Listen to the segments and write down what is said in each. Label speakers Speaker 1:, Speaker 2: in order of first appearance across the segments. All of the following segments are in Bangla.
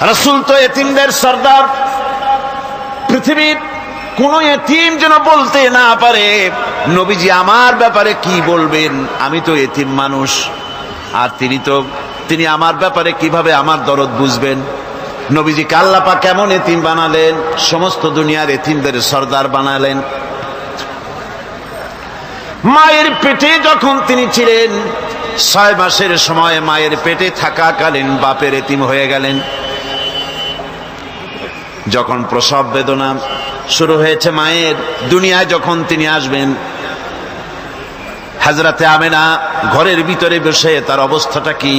Speaker 1: রাসূল তো এতিমদের সর্দার। পৃথিবীর কোন এতিম যেন বলতে না পারে নবীজি আমার ব্যাপারে কি বলবেন, আমি তো এতিম মানুষ, আর তিনি আমার ব্যাপারে কিভাবে আমার দরদ বুঝবেন। নবীজিকে আল্লাহ পাক কেমন এতিম বানালেন, সমস্ত দুনিয়ার এতিমদের সর্দার বানালেন। মায়ের পেটে যখন তিনি ছিলেন, 6 মাসের সময় মায়ের পেটে থাকাকালীন বাপের এতিম হয়ে গেলেন। যখন প্রসব বেদনা শুরু হয়েছে মায়ের, দুনিয়ায় যখন তিনি আসবেন, হযরতে আমেনা ঘরের ভিতরে বসে তার অবস্থাটা কি,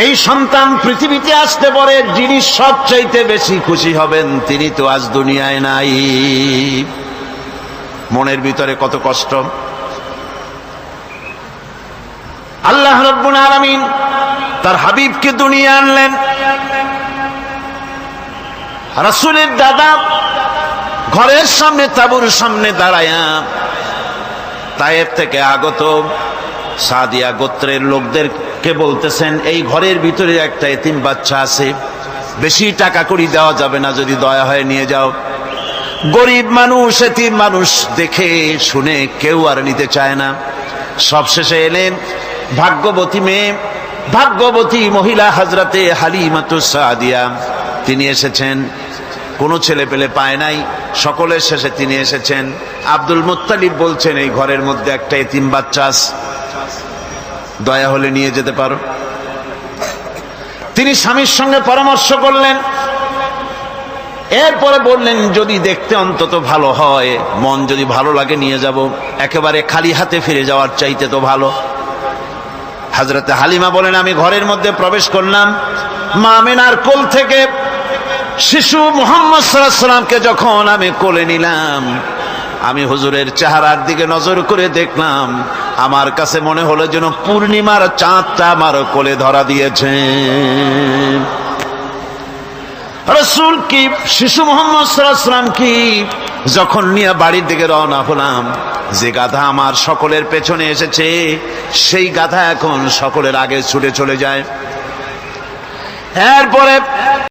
Speaker 1: এই সন্তান পৃথিবীতে আসতে পরে যিনি সবচাইতে বেশি খুশি হবেন তিনি তো আজ দুনিয়ায় নাই। মনের ভিতরে কত কষ্ট। আল্লাহ রাব্বুল আলামিন তার হাবিবকে দুনিয়া আনলেন। রাসূলের দাদা ঘরের সামনে তাঁবুর সামনে দাঁড়ায়া তায়েফ থেকে আগত সাদিয়া গোত্রের লোকদেরকে বলতেছেন, এই ঘরের ভিতরে একটা এতিম বাচ্চা আছে, বেশি টাকা কড়ি দেওয়া যাবে না, যদি দয়া হয় নিয়ে যাও। গরিব মানুষ, এতিম মানুষ দেখে শুনে কেউ আর নিতে চায় না। সবশেষে এলেন ভাগ্যবতী মেয়ে, ভাগ্যবতী মহিলা হযরতে হালিমাতুস সাদিয়া, তিনি এসেছেন। কোনো ছেলে পেলে পায় নাই, সকলের শেষে তিনি এসেছেন। আব্দুল মুত্তালিব বলছেন, এই ঘরের মধ্যে একটা এতিম বাচ্চা আছে, দয়া হলে নিয়ে যেতে পারো। তিনি স্বামীর সঙ্গে পরামর্শ করলেন, এরপরে বললেন যদি দেখতে অন্তত ভালো হয়, মন যদি ভালো লাগে নিয়ে যাব, একেবারে খালি হাতে ফিরে যাওয়ার চাইতে তো ভালো। হযরতে হালিমা বলেন, আমি ঘরের মধ্যে প্রবেশ করলাম, মা আমেনার কোল থেকে শিশু মুহাম্মদ সাল্লাল্লাহু আলাইহি সাল্লামকে যখন আমি কোলে নিলাম, আমি হুজুরের চেহারার দিকে নজর করে দেখলাম, আমার কাছে মনে হলো যেন পূর্ণিমার চাঁদটা আমার কোলে ধরা দিয়েছে। রাসূল কি শিশু মুহাম্মদ সাল্লাল্লাহু আলাইহি সাল্লাম কি যখন নিয়ে বাড়ির দিকে রওনা হলাম, যে গাধা আমার সকলের পেছনে এসেছে সেই গাধা এখন সকলের আগে ছুটে চলে যায়। এরপরে